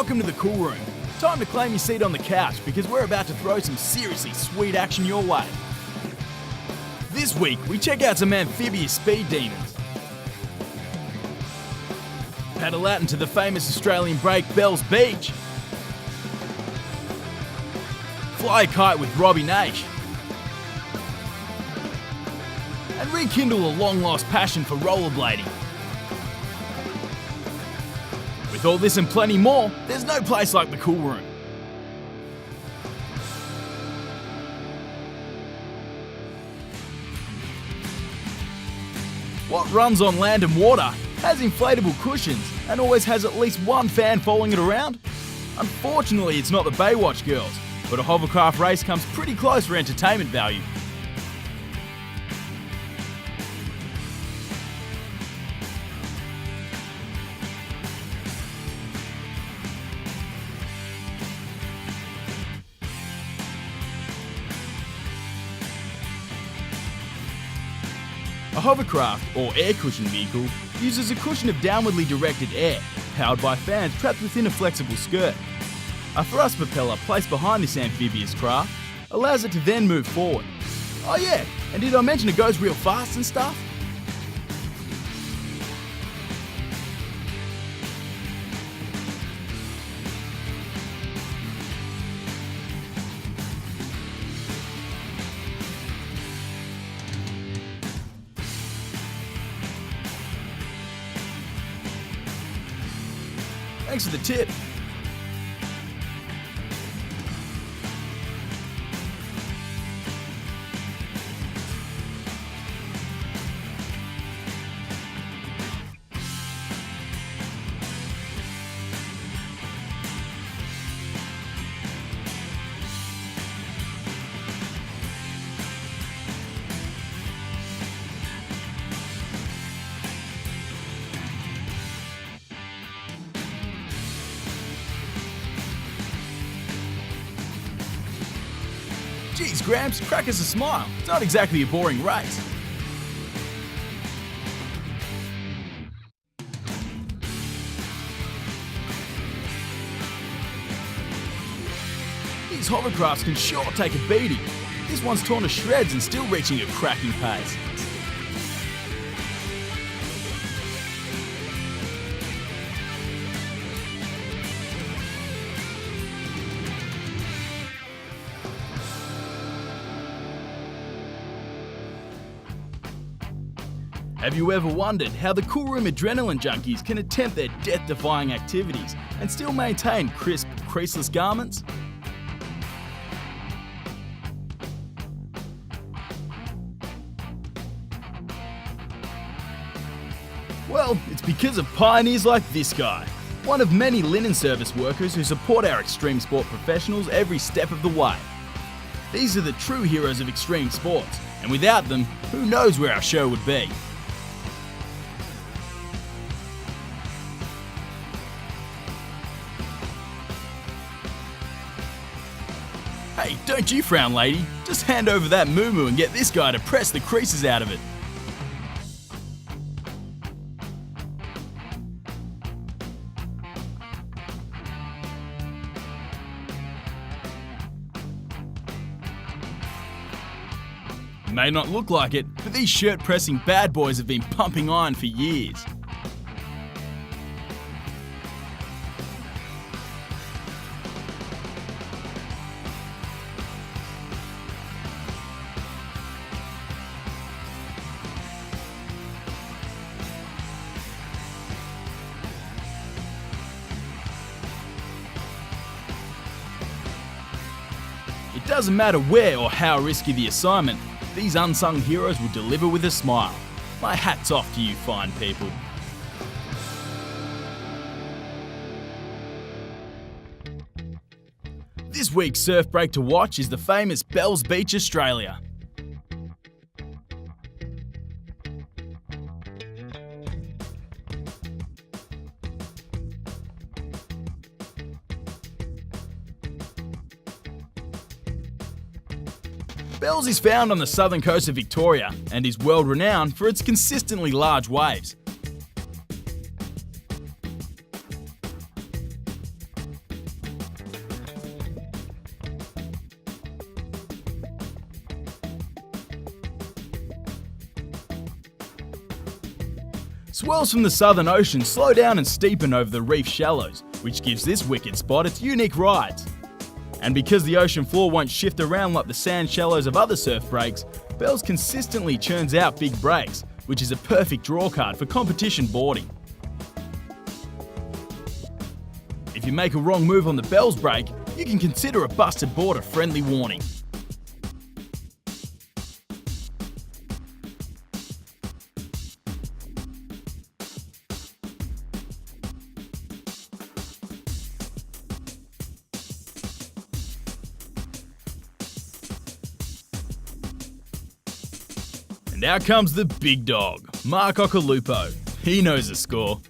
Welcome to the Coolroom. Time to claim your seat on the couch because we're about to throw some seriously sweet action your way. This week, we check out some amphibious speed demons. Paddle out into the famous Australian break Bells Beach. Fly a kite with Robbie Nash. And rekindle a long-lost passion for rollerblading. With all this and plenty more, there's no place like the Coolroom. What runs on land and water, has inflatable cushions, and always has at least one fan following it around? Unfortunately, it's not the Baywatch girls, but a hovercraft race comes pretty close for entertainment value. A hovercraft, or air cushion vehicle, uses a cushion of downwardly directed air, powered by fans trapped within a flexible skirt. A thrust propeller placed behind this amphibious craft allows it to then move forward. Oh yeah, and did I mention it goes real fast and stuff? Thanks for the tip. Geez, Gramps, crack us a smile. It's not exactly a boring race. These hovercrafts can sure take a beating. This one's torn to shreds and still reaching a cracking pace. Have you ever wondered how the Coolroom adrenaline junkies can attempt their death-defying activities and still maintain crisp, creaseless garments? Well, it's because of pioneers like this guy, one of many linen service workers who support our extreme sport professionals every step of the way. These are the true heroes of extreme sports, and without them, who knows where our show would be. Hey, don't you frown, lady. Just hand over that moo-moo and get this guy to press the creases out of it. It may not look like it, but these shirt-pressing bad boys have been pumping iron for years. It doesn't matter where or how risky the assignment, these unsung heroes will deliver with a smile. My hat's off to you fine people. This week's surf break to watch is the famous Bells Beach, Australia. Bells is found on the southern coast of Victoria and is world renowned for its consistently large waves. Swells from the Southern Ocean slow down and steepen over the reef shallows, which gives this wicked spot its unique rides. And because the ocean floor won't shift around like the sand shallows of other surf breaks, Bells consistently churns out big breaks, which is a perfect draw card for competition boarding. If you make a wrong move on the Bells break, you can consider a busted board a friendly warning. And out comes the big dog, Mark Occhilupo. He knows the score.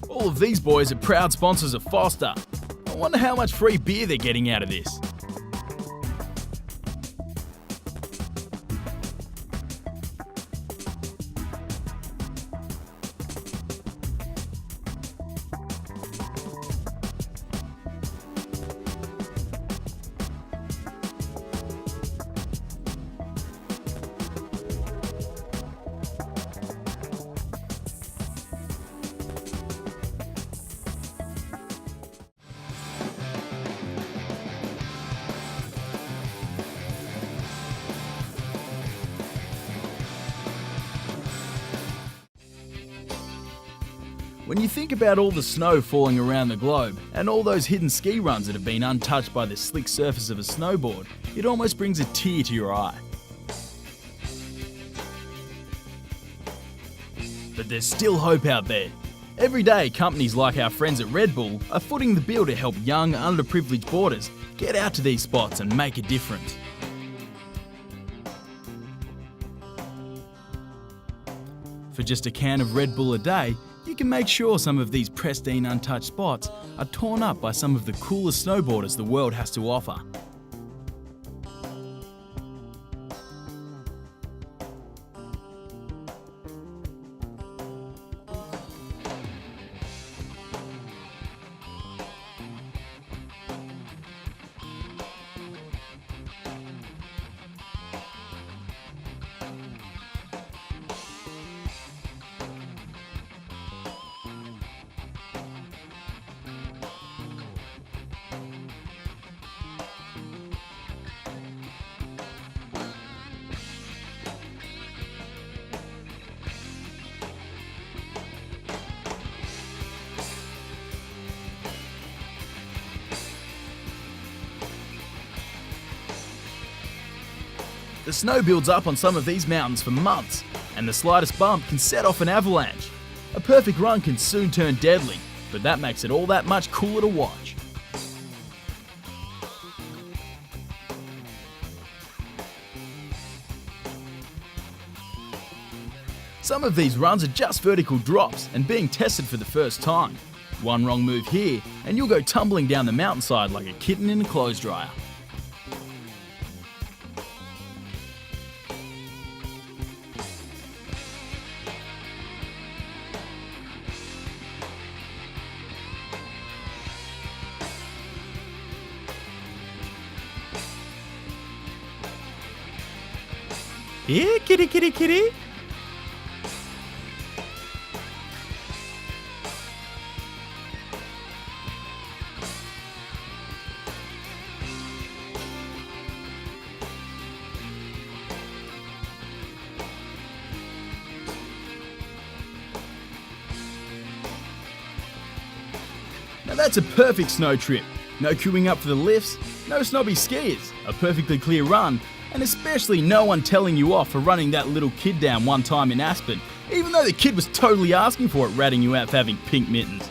All of these boys are proud sponsors of Foster. I wonder how much free beer they're getting out of this. When you think about all the snow falling around the globe and all those hidden ski runs that have been untouched by the slick surface of a snowboard, it almost brings a tear to your eye. But there's still hope out there. Every day, companies like our friends at Red Bull are footing the bill to help young, underprivileged boarders get out to these spots and make a difference. For just a can of Red Bull a day, you can make sure some of these pristine, untouched spots are torn up by some of the coolest snowboarders the world has to offer. The snow builds up on some of these mountains for months, and the slightest bump can set off an avalanche. A perfect run can soon turn deadly, but that makes it all that much cooler to watch. Some of these runs are just vertical drops and being tested for the first time. One wrong move here, and you'll go tumbling down the mountainside like a kitten in a clothes dryer. Here, kitty, kitty, kitty. Now that's a perfect snow trip. No queuing up for the lifts, no snobby skiers, a perfectly clear run, and especially no one telling you off for running that little kid down one time in Aspen, even though the kid was totally asking for it, ratting you out for having pink mittens.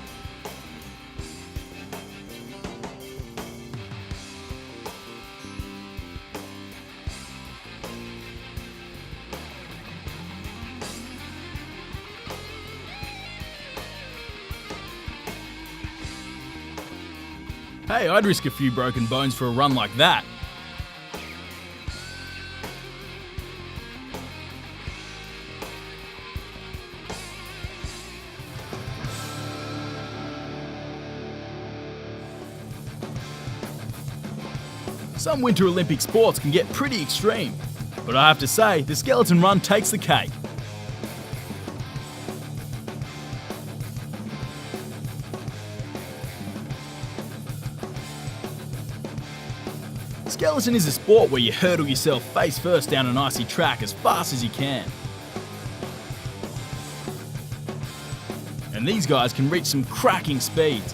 Hey, I'd risk a few broken bones for a run like that. Some Winter Olympic sports can get pretty extreme, but I have to say, the skeleton run takes the cake. Skeleton is a sport where you hurdle yourself face first down an icy track as fast as you can. And these guys can reach some cracking speeds.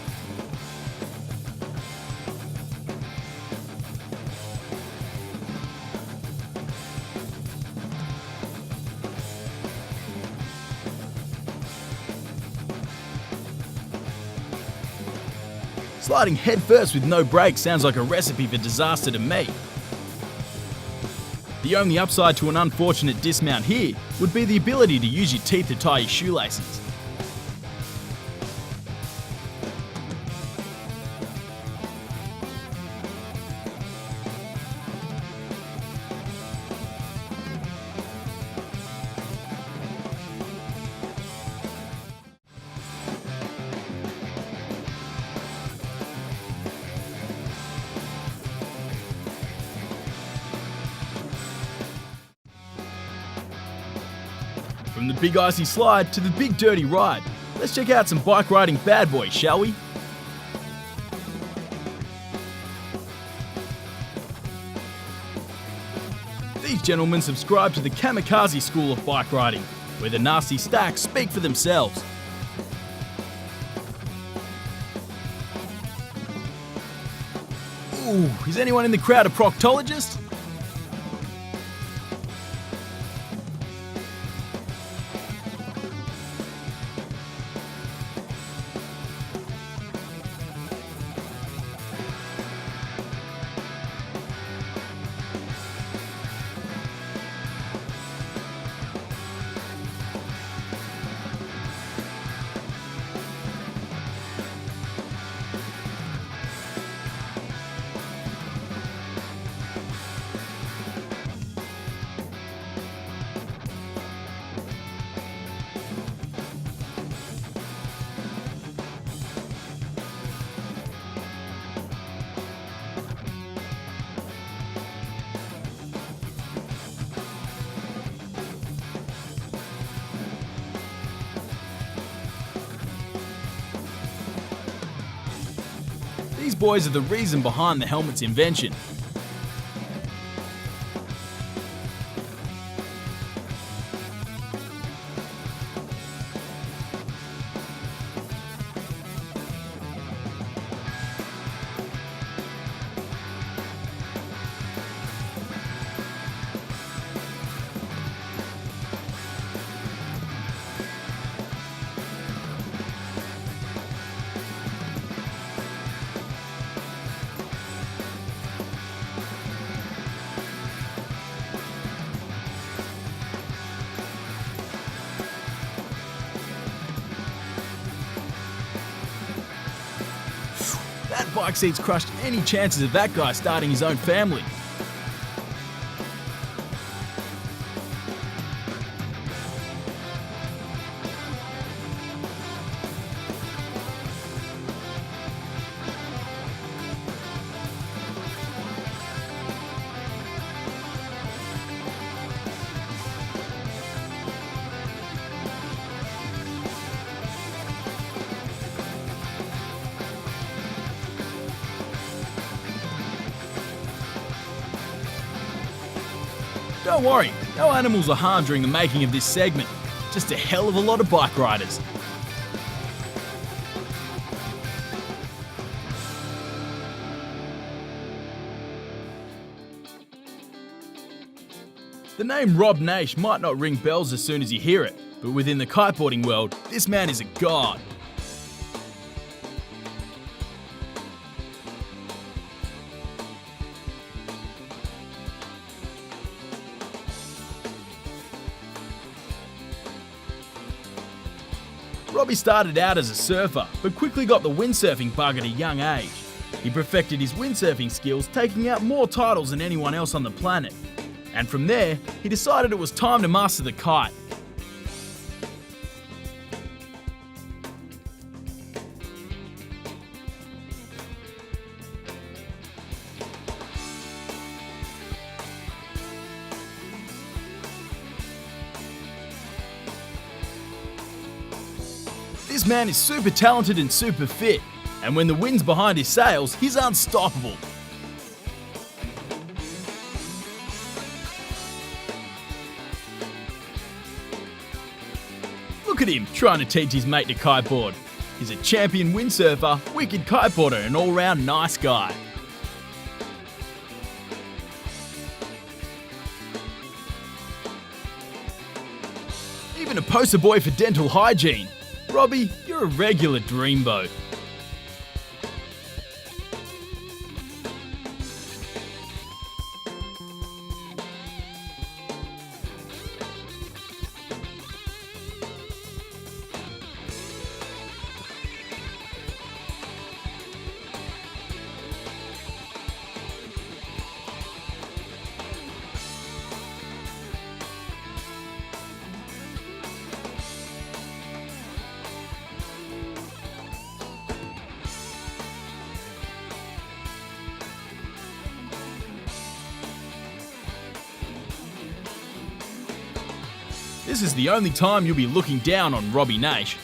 Sliding headfirst with no brakes sounds like a recipe for disaster to me. The only upside to an unfortunate dismount here would be the ability to use your teeth to tie your shoelaces. From the big icy slide to the big dirty ride, let's check out some bike riding bad boys, shall we? These gentlemen subscribe to the kamikaze school of bike riding, where the nasty stacks speak for themselves. Ooh, is anyone in the crowd a proctologist? These boys are the reason behind the helmet's invention. That bike seat's crushed any chances of that guy starting his own family. Don't worry, no animals are harmed during the making of this segment. Just a hell of a lot of bike riders. The name Rob Naish might not ring bells as soon as you hear it, but within the kiteboarding world, this man is a god. Robbie started out as a surfer, but quickly got the windsurfing bug at a young age. He perfected his windsurfing skills, taking out more titles than anyone else on the planet. And from there, he decided it was time to master the kite. This man is super talented and super fit, and when the wind's behind his sails, he's unstoppable. Look at him trying to teach his mate to kiteboard. He's a champion windsurfer, wicked kiteboarder, and all-round nice guy. Even a poster boy for dental hygiene. Robbie, you're a regular dreamboat. This is the only time you'll be looking down on Robbie Naish.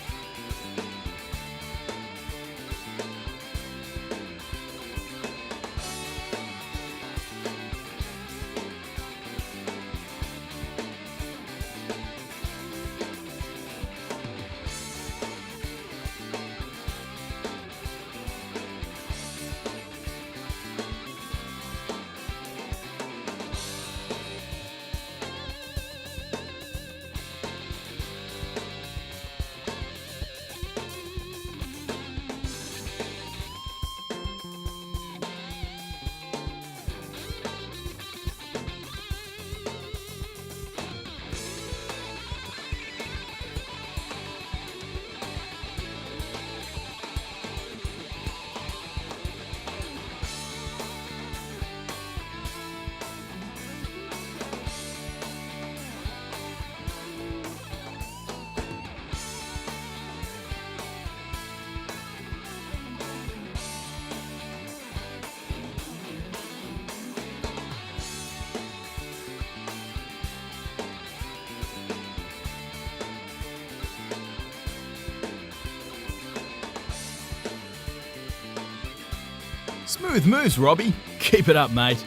Smooth moves, Robbie. Keep it up, mate.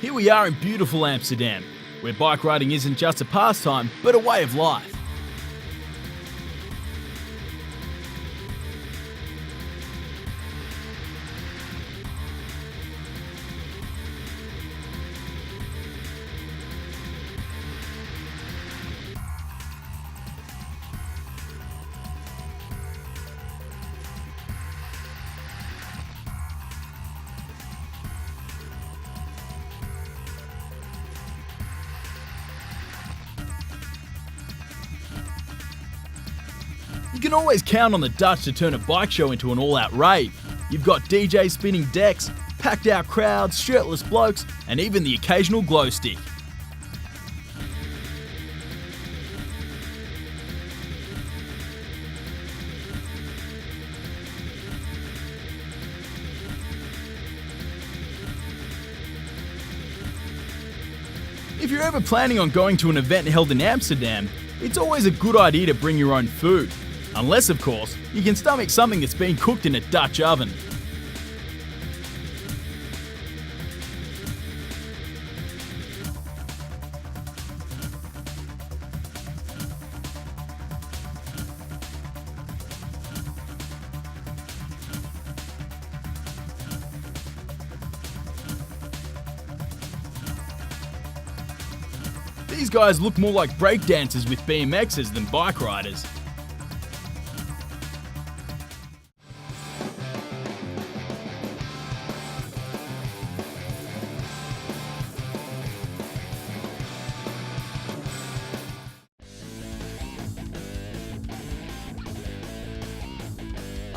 Here we are in beautiful Amsterdam, where bike riding isn't just a pastime, but a way of life. You can always count on the Dutch to turn a bike show into an all-out rave. You've got DJs spinning decks, packed out crowds, shirtless blokes, and even the occasional glow stick. If you're ever planning on going to an event held in Amsterdam, it's always a good idea to bring your own food. Unless, of course, you can stomach something that's been cooked in a Dutch oven. These guys look more like breakdancers with BMXs than bike riders.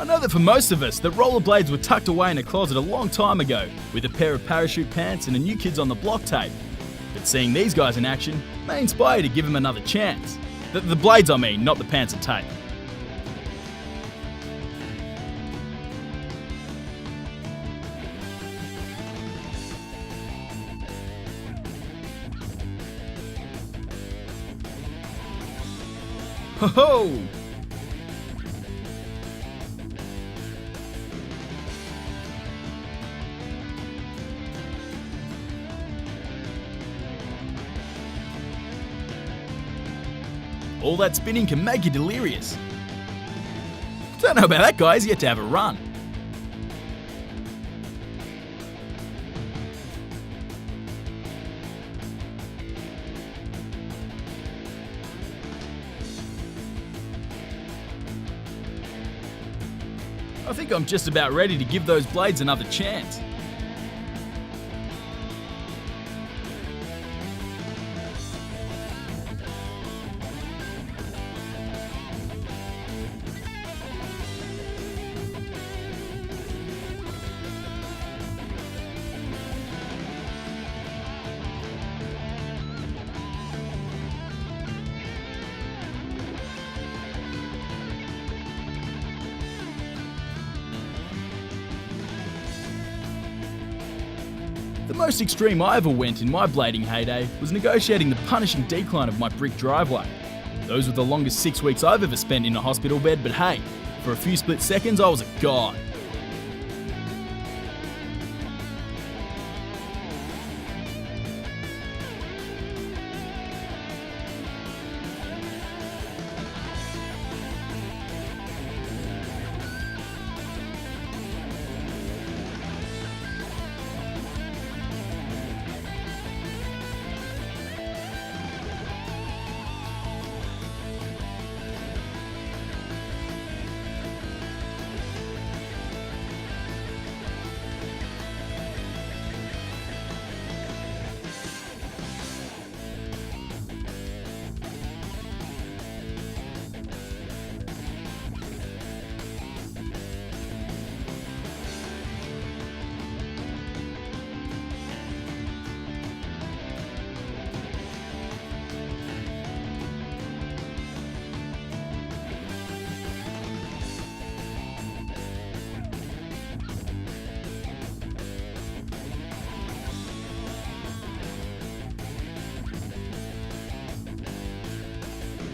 I know that for most of us, the rollerblades were tucked away in a closet a long time ago, with a pair of parachute pants and a New Kids on the Block tape. But seeing these guys in action may inspire you to give them another chance. The blades I mean, not the pants and tape. Ho ho! All that spinning can make you delirious. Don't know about that, guys, yet to have a run. I think I'm just about ready to give those blades another chance. The most extreme I ever went in my blading heyday was negotiating the punishing decline of my brick driveway. Those were the longest 6 weeks I've ever spent in a hospital bed, but hey, for a few split seconds I was a god.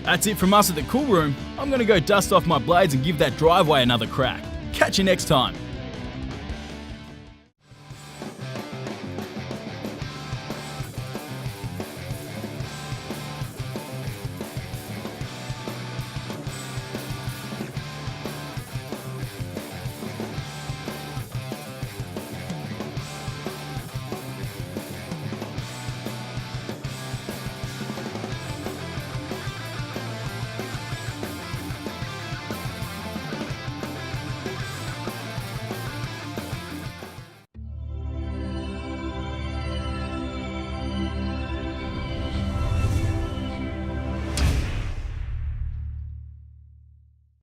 That's it from us at the Coolroom. I'm going to go dust off my blades and give that driveway another crack. Catch you next time.